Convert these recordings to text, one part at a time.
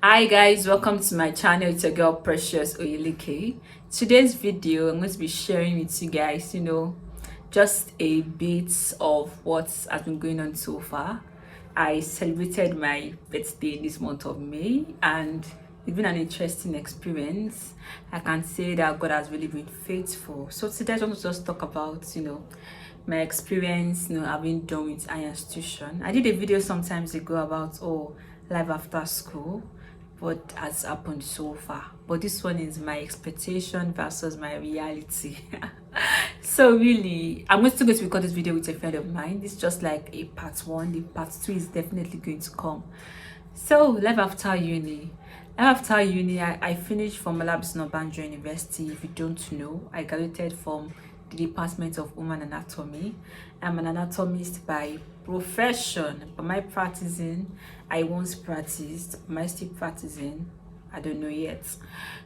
Hi guys, welcome to my channel. It's your girl Precious Oyeleke. Today's video, I'm going to be sharing with you guys, just a bit of what has been going on so far. I celebrated my birthday this month of May and it's been an interesting experience. I can say that God has really been faithful. So today I want to just talk about, my experience, having done with higher institution. I did a video sometimes ago about life after school, what has happened so far. But this one is my expectation versus my reality. So really, I'm still going to record this video with a friend of mine. This is just like a part one. The part two is definitely going to come. So life after uni. After uni, I finished from Malabs Banjo University. If you don't know, I graduated from the Department of Human Anatomy. I'm an anatomist by profession, but my practicing, I once practiced, am I still practicing? I don't know yet.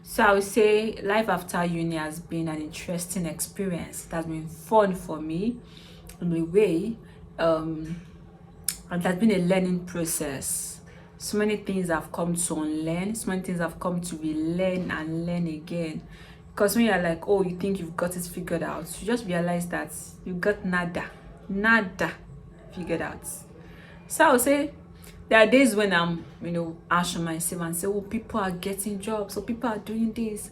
So I would say life after uni has been an interesting experience. It has been fun for me in a way, and it has been a learning process. So many things I've come to unlearn, so many things I've come to relearn and learn again. Because when you're like, oh, you think you've got it figured out, you just realize that you got nada figured out. So I would say there are days when I'm, asking myself and say, oh, people are getting jobs, so people are doing this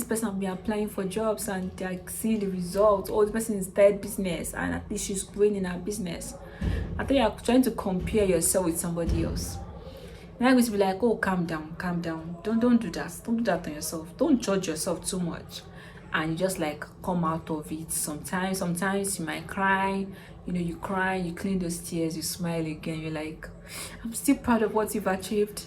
person will be applying for jobs and they're seeing the results. Oh, this person is third business and at least she's growing in her business. I think you're trying to compare yourself with somebody else. And I'm going to be like, oh, calm down. Don't do that. Don't do that on yourself. Don't judge yourself too much. And you just like come out of it. Sometimes you might cry. You cry, you clean those tears, you smile again. You're like, I'm still proud of what you've achieved.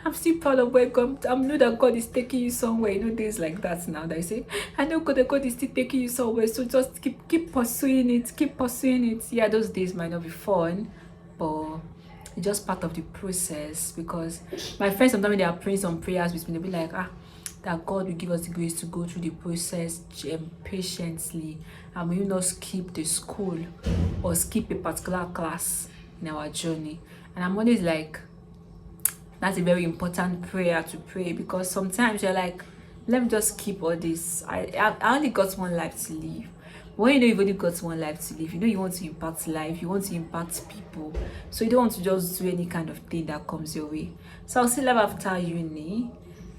I'm still proud of where God. I know that God is taking you somewhere. Days like that now. That I say, I know God is still taking you somewhere. So just keep pursuing it. Keep pursuing it. Yeah, those days might not be fun, but it's just part of the process. Because my friends sometimes when they are praying some prayers with me, they'll be like, that God will give us the grace to go through the process patiently, and we will not skip the school or skip a particular class in our journey. And I'm always like, that's a very important prayer to pray, because sometimes you're like, let me just keep all this. I only got one life to live. When you've only got one life to live, you want to impact life, you want to impact people. So you don't want to just do any kind of thing that comes your way. So I'll say life after uni,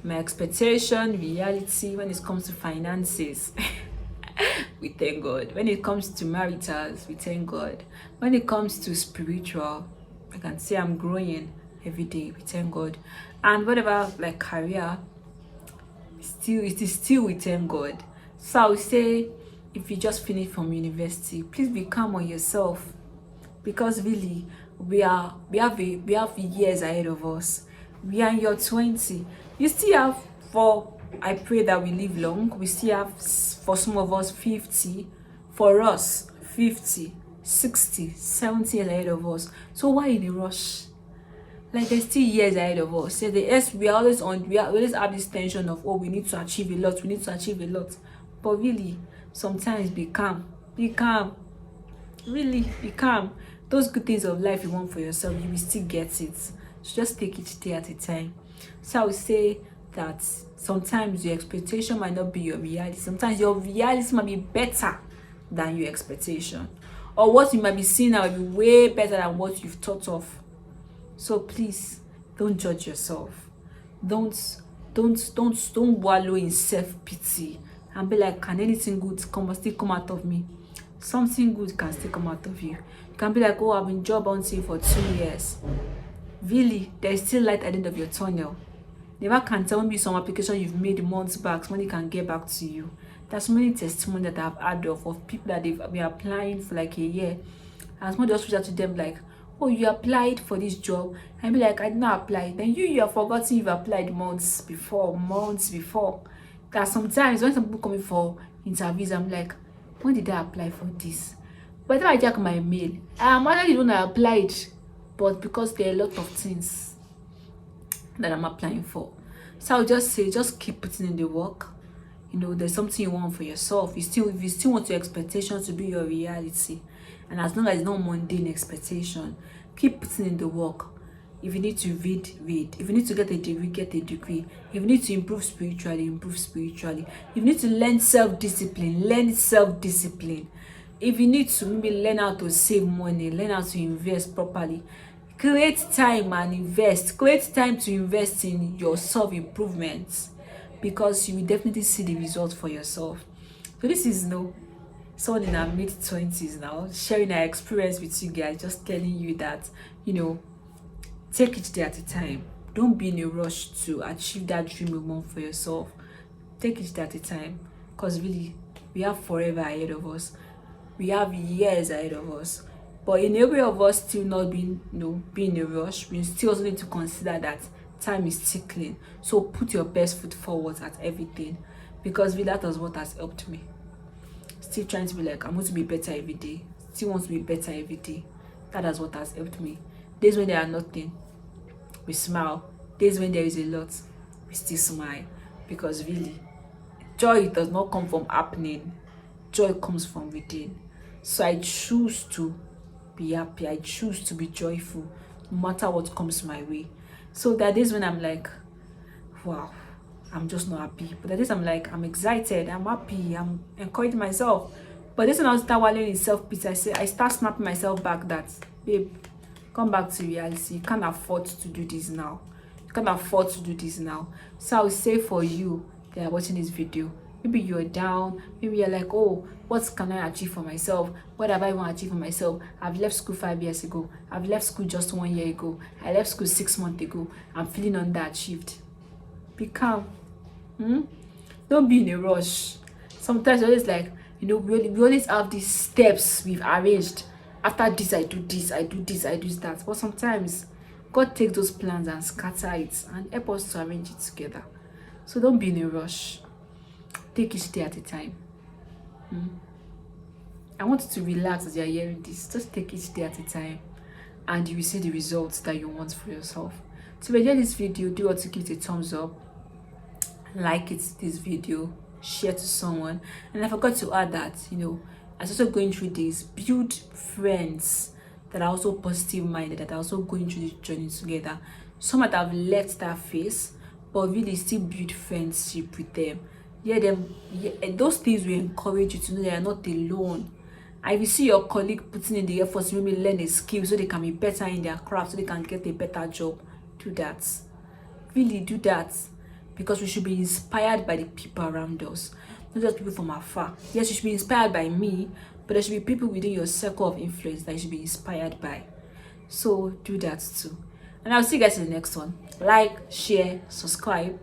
my expectation, reality, when it comes to finances, we thank God. When it comes to maritals, we thank God. When it comes to spiritual, I can say I'm growing every day, we thank God. And whatever like career, it is still we thank God. So I would say, if you just finished from university, please be calm on yourself, because really we have years ahead of us. We are in your 20. You still have, for I pray that we live long. We still have, for some of us, 50. For us, 50, 60, 70 years ahead of us. So why in a rush? Like, there's still years ahead of us. So we always have this tension of, oh, we need to achieve a lot. But really, sometimes be calm. Really be calm. Those good things of life you want for yourself, you will still get it. So just take it day at a time. So I would say that sometimes your expectation might not be your reality. Sometimes your reality might be better than your expectation, or what you might be seeing now will be way better than what you've thought of. So please don't judge yourself. Don't wallow in self-pity and be like, can anything good still come out of me? Something good can still come out of you. You can be like, oh, I've been job hunting for 2 years. Really, there's still light at the end of your tunnel. Never can tell me some application you've made months back, money can get back to you. There's so many testimonies that I've had of people that they've been applying for like a year. And somebody just reach out to them like, oh, you applied for this job. And be like, I did not apply. Then you have forgotten you've applied months before. That sometimes when some people come in for interviews, I'm like, when did I apply for this? By the time I check my mail, I am already the one I applied, but because there are a lot of things that I'm applying for. So I'll just say, just keep putting in the work. There's something you want for yourself. If you still want your expectations to be your reality, and as long as it's not mundane expectation, keep putting in the work. If you need to read, read. If you need to get a degree, get a degree. If you need to improve spiritually, improve spiritually. If you need to learn self-discipline, learn self-discipline. If you need to maybe learn how to save money, learn how to invest properly, create time and invest. Create time to invest in your self-improvement, because you will definitely see the results for yourself. So this is someone in our mid-20s now, sharing our experience with you guys, just telling you that, take each day at a time. Don't be in a rush to achieve that dream you want for yourself. Take each day at a time, because really, we have forever ahead of us. We have years ahead of us. But in every of us still not being in a rush, we still also need to consider that time is tickling. So put your best foot forward at everything, because really that is what has helped me. Still trying to be like, I'm going to be better every day. Still want to be better every day. That is what has helped me. Days when there are nothing, we smile. Days when there is a lot, we still smile. Because really, joy does not come from happening. Joy comes from within. So I choose to be happy. I choose to be joyful, no matter what comes my way. So there are days when I'm like, wow, I'm just not happy. But there are days I'm like, I'm excited, I'm happy, I'm encouraging myself. But this when I start wallowing in self-pity, I start snapping myself back that, babe, come back to reality. You can't afford to do this now. You can't afford to do this now. So I will say for you that are watching this video, maybe you're down, maybe you're like, oh, what can I achieve for myself? What have I want to achieve for myself? I've left school 5 years ago. I've left school just 1 year ago. I left school 6 months ago. I'm feeling underachieved. Be calm. Don't be in a rush. Sometimes it's always like, we always have these steps we've arranged. After this, I do this, I do this, I do that. But sometimes God takes those plans and scatter it and help us to arrange it together. So don't be in a rush. Take each day at a time. I want you to relax as you're hearing this. Just take each day at a time, and you will see the results that you want for yourself. So if you enjoyed this video, do want to give it a thumbs up, like this video, share to someone. And I forgot to add that, as also going through this, build friends that are also positive minded, that are also going through this journey together. Some that have left that phase, but really still build friendship with them. Those things will encourage you to know they are not alone. And if you see your colleague putting in the effort to maybe learn a skill so they can be better in their craft, so they can get a better job, do that. Really do that. Because we should be inspired by the people around us, not just people from afar. Yes, you should be inspired by me, but there should be people within your circle of influence that you should be inspired by. So do that too. And I'll see you guys in the next one. Like, share, subscribe.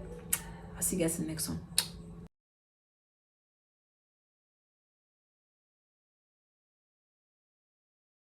I'll see you guys in the next one.